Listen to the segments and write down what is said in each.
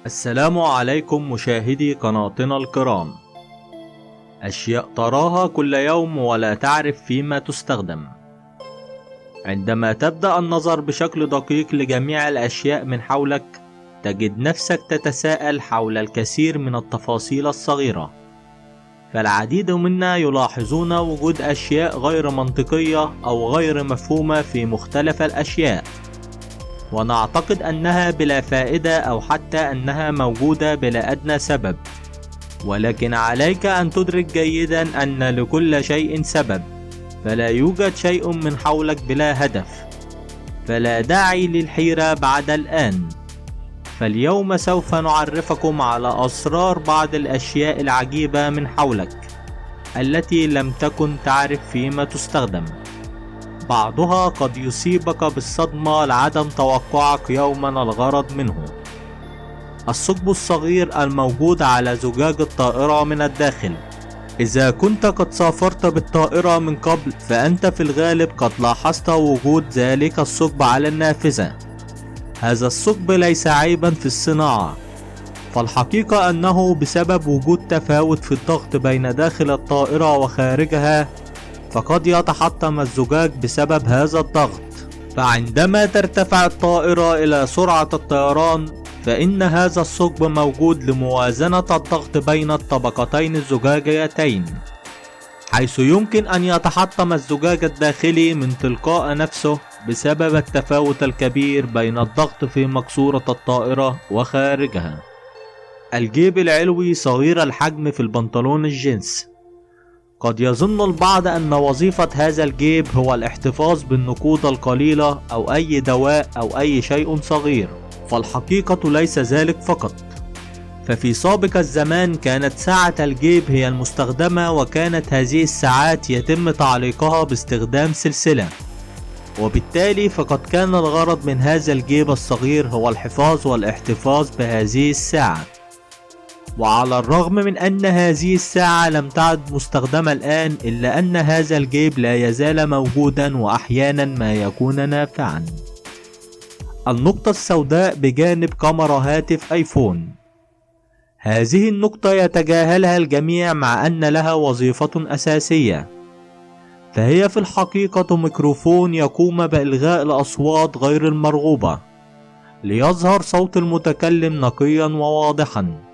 السلام عليكم مشاهدي قناتنا الكرام. أشياء تراها كل يوم ولا تعرف فيما تستخدم. عندما تبدأ النظر بشكل دقيق لجميع الأشياء من حولك، تجد نفسك تتساءل حول الكثير من التفاصيل الصغيرة. فالعديد منا يلاحظون وجود أشياء غير منطقية أو غير مفهومة في مختلف الأشياء، ونعتقد أنها بلا فائدة أو حتى أنها موجودة بلا أدنى سبب. ولكن عليك أن تدرك جيدا أن لكل شيء سبب، فلا يوجد شيء من حولك بلا هدف. فلا داعي للحيرة بعد الآن. فاليوم سوف نعرفكم على أسرار بعض الأشياء العجيبة من حولك التي لم تكن تعرف فيما تستخدم. بعضها قد يصيبك بالصدمة لعدم توقعك يوما الغرض منه. الثقب الصغير الموجود على زجاج الطائرة من الداخل. إذا كنت قد سافرت بالطائرة من قبل، فأنت في الغالب قد لاحظت وجود ذلك الثقب على النافذة. هذا الثقب ليس عيبا في الصناعة، فالحقيقة أنه بسبب وجود تفاوت في الضغط بين داخل الطائرة وخارجها، فقد يتحطم الزجاج بسبب هذا الضغط. فعندما ترتفع الطائرة إلى سرعة الطيران، فإن هذا الثقب موجود لموازنة الضغط بين الطبقتين الزجاجيتين، حيث يمكن أن يتحطم الزجاج الداخلي من تلقاء نفسه بسبب التفاوت الكبير بين الضغط في مقصورة الطائرة وخارجها. الجيب العلوي صغير الحجم في البنطلون الجينز. قد يظن البعض أن وظيفة هذا الجيب هو الاحتفاظ بالنقود القليلة أو أي دواء أو أي شيء صغير، فالحقيقة ليس ذلك فقط. ففي سابق الزمان كانت ساعة الجيب هي المستخدمة، وكانت هذه الساعات يتم تعليقها باستخدام سلسلة، وبالتالي فقد كان الغرض من هذا الجيب الصغير هو الحفاظ والاحتفاظ بهذه الساعة. وعلى الرغم من أن هذه الساعة لم تعد مستخدمة الآن، إلا أن هذا الجيب لا يزال موجودا وأحيانا ما يكون نافعا. النقطة السوداء بجانب كاميرا هاتف آيفون. هذه النقطة يتجاهلها الجميع مع أن لها وظيفة أساسية، فهي في الحقيقة ميكروفون يقوم بإلغاء الأصوات غير المرغوبة ليظهر صوت المتكلم نقيا وواضحا،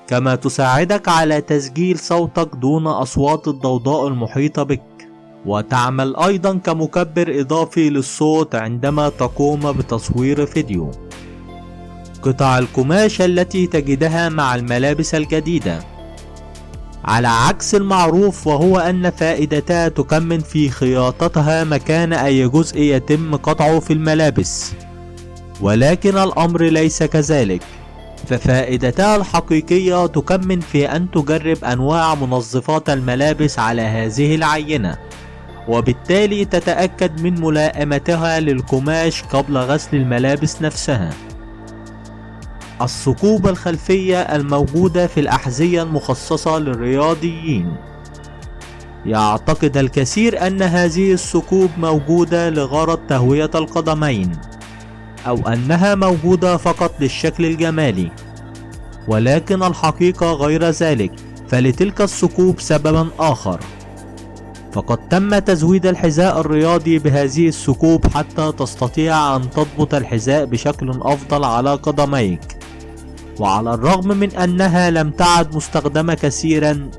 كما تساعدك على تسجيل صوتك دون أصوات الضوضاء المحيطة بك، وتعمل أيضا كمكبر إضافي للصوت عندما تقوم بتصوير فيديو. قطع القماش التي تجدها مع الملابس الجديدة، على عكس المعروف، وهو أن فائدتها تكمن في خياطتها مكان أي جزء يتم قطعه في الملابس، ولكن الأمر ليس كذلك. ففائدتها الحقيقية تكمن في أن تجرب أنواع منظفات الملابس على هذه العينة، وبالتالي تتأكد من ملائمتها للقماش قبل غسل الملابس نفسها. الثقوب الخلفية الموجودة في الأحذية المخصصة للرياضيين. يعتقد الكثير أن هذه الثقوب موجودة لغرض تهوية القدمين، أو أنها موجودة فقط للشكل الجمالي، ولكن الحقيقة غير ذلك. فلتلك الثقوب سببا آخر، فقد تم تزويد الحذاء الرياضي بهذه الثقوب حتى تستطيع أن تضبط الحذاء بشكل أفضل على قدميك. وعلى الرغم من أنها لم تعد مستخدمة كثيرا،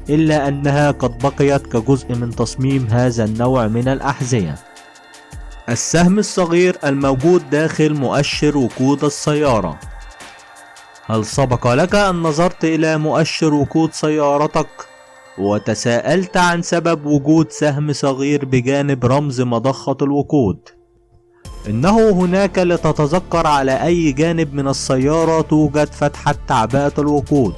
إلا أنها قد بقيت كجزء من تصميم هذا النوع من الأحذية. السهم الصغير الموجود داخل مؤشر وقود السيارة. هل سبق لك أن نظرت إلى مؤشر وقود سيارتك وتساءلت عن سبب وجود سهم صغير بجانب رمز مضخة الوقود؟ إنه هناك لتتذكر على أي جانب من السيارة توجد فتحة تعبئة الوقود،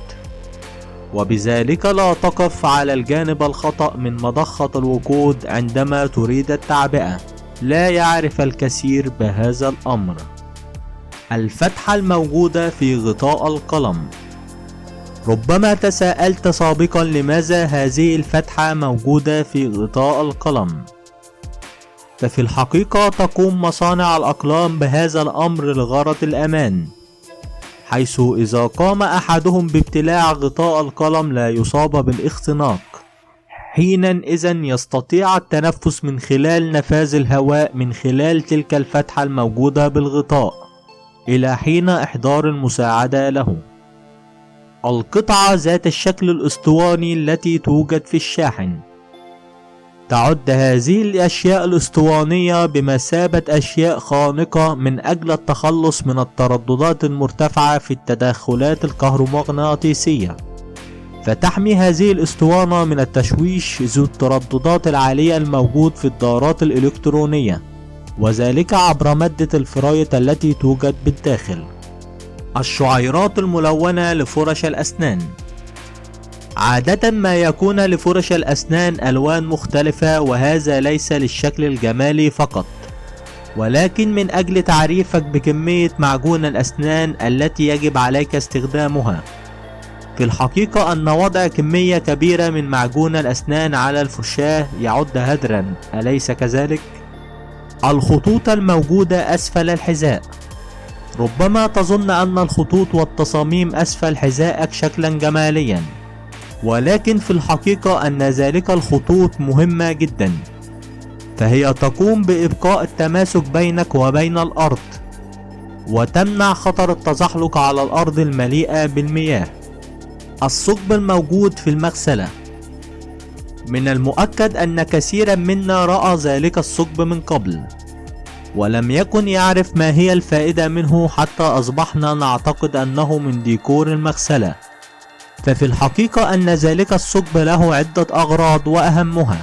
وبذلك لا تقف على الجانب الخطأ من مضخة الوقود عندما تريد التعبئة. لا يعرف الكثير بهذا الأمر. الفتحة الموجودة في غطاء القلم. ربما تساءلت سابقا لماذا هذه الفتحة موجودة في غطاء القلم. ففي الحقيقة تقوم مصانع الأقلام بهذا الأمر لغرض الأمان، حيث إذا قام أحدهم بابتلاع غطاء القلم لا يصاب بالاختناق. حينئذ يستطيع التنفس من خلال نفاذ الهواء من خلال تلك الفتحة الموجودة بالغطاء إلى حين إحضار المساعدة له. القطعة ذات الشكل الأسطواني التي توجد في الشاحن. تعد هذه الأشياء الأسطوانية بمثابة أشياء خانقة من أجل التخلص من الترددات المرتفعة في التدخلات الكهرومغناطيسية، فتحمي هذه الأسطوانة من التشويش ذو الترددات العالية الموجود في الدارات الإلكترونية، وذلك عبر مادة الفرايت التي توجد بالداخل. الشعيرات الملونة لفرش الأسنان. عادة ما يكون لفرش الأسنان ألوان مختلفة، وهذا ليس للشكل الجمالي فقط، ولكن من أجل تعريفك بكمية معجون الأسنان التي يجب عليك استخدامها. في الحقيقة أن وضع كمية كبيرة من معجون الأسنان على الفرشاة يعد هدرا، أليس كذلك؟ الخطوط الموجودة أسفل الحذاء. ربما تظن أن الخطوط والتصاميم أسفل حذائك شكلا جماليا، ولكن في الحقيقة أن ذلك الخطوط مهمة جدا، فهي تقوم بإبقاء التماسك بينك وبين الأرض، وتمنع خطر التزحلق على الأرض المليئة بالمياه. الثقب الموجود في المغسلة. من المؤكد أن كثيرا منا رأى ذلك الثقب من قبل، ولم يكن يعرف ما هي الفائدة منه حتى أصبحنا نعتقد أنه من ديكور المغسلة. ففي الحقيقة أن ذلك الثقب له عدة أغراض، وأهمها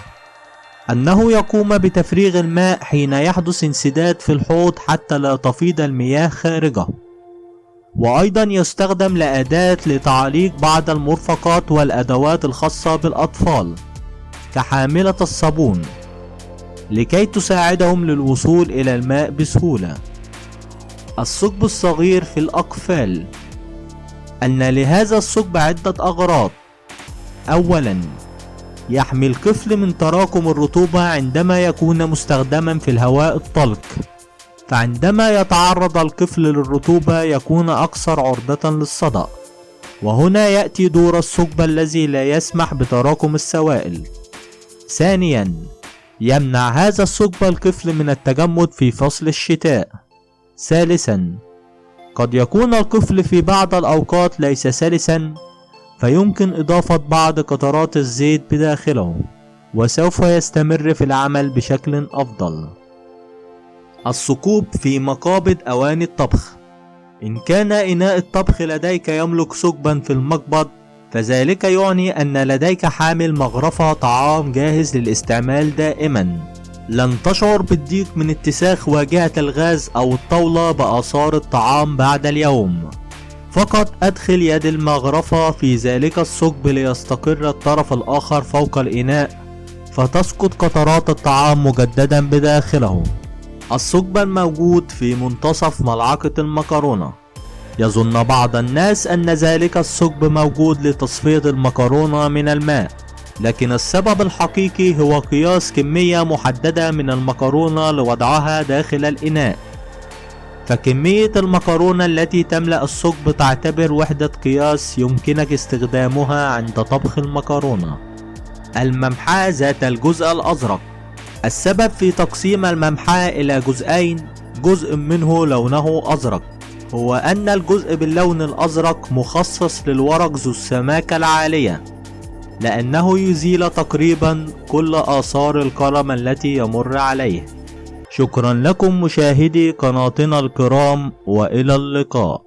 أنه يقوم بتفريغ الماء حين يحدث انسداد في الحوض حتى لا تفيض المياه خارجه، وأيضا يستخدم لأداة لتعليق بعض المرفقات والأدوات الخاصة بالأطفال كحاملة الصابون لكي تساعدهم للوصول إلى الماء بسهولة. الثقب الصغير في الأقفال. أن لهذا الثقب عدة أغراض. أولا، يحمي القفل من تراكم الرطوبة عندما يكون مستخدما في الهواء الطلق، فعندما يتعرض القفل للرطوبة يكون أكثر عرضة للصدأ، وهنا يأتي دور الثقب الذي لا يسمح بتراكم السوائل. ثانيا، يمنع هذا الثقب القفل من التجمد في فصل الشتاء. ثالثا، قد يكون القفل في بعض الأوقات ليس سلسا، فيمكن إضافة بعض قطرات الزيت بداخله، وسوف يستمر في العمل بشكل أفضل. الثقوب في مقابض أواني الطبخ. إن كان إناء الطبخ لديك يملك ثقبا في المقبض، فذلك يعني أن لديك حامل مغرفة طعام جاهز للاستعمال دائما. لن تشعر بالضيق من اتساخ واجهة الغاز أو الطاولة بآثار الطعام بعد اليوم. فقط أدخل يد المغرفة في ذلك الثقب ليستقر الطرف الآخر فوق الإناء، فتسقط قطرات الطعام مجددا بداخله. الثقب الموجود في منتصف ملعقة المكرونة. يظن بعض الناس أن ذلك الثقب موجود لتصفية المكرونة من الماء، لكن السبب الحقيقي هو قياس كمية محددة من المكرونة لوضعها داخل الإناء. فكمية المكرونة التي تملأ الثقب تعتبر وحدة قياس يمكنك استخدامها عند طبخ المكرونة. الممحاة ذات الجزء الأزرق. السبب في تقسيم الممحاة إلى جزئين، جزء منه لونه أزرق، هو أن الجزء باللون الأزرق مخصص للورق ذو السماكة العالية، لأنه يزيل تقريبا كل آثار القلم التي يمر عليه. شكرا لكم مشاهدي قناتنا الكرام، وإلى اللقاء.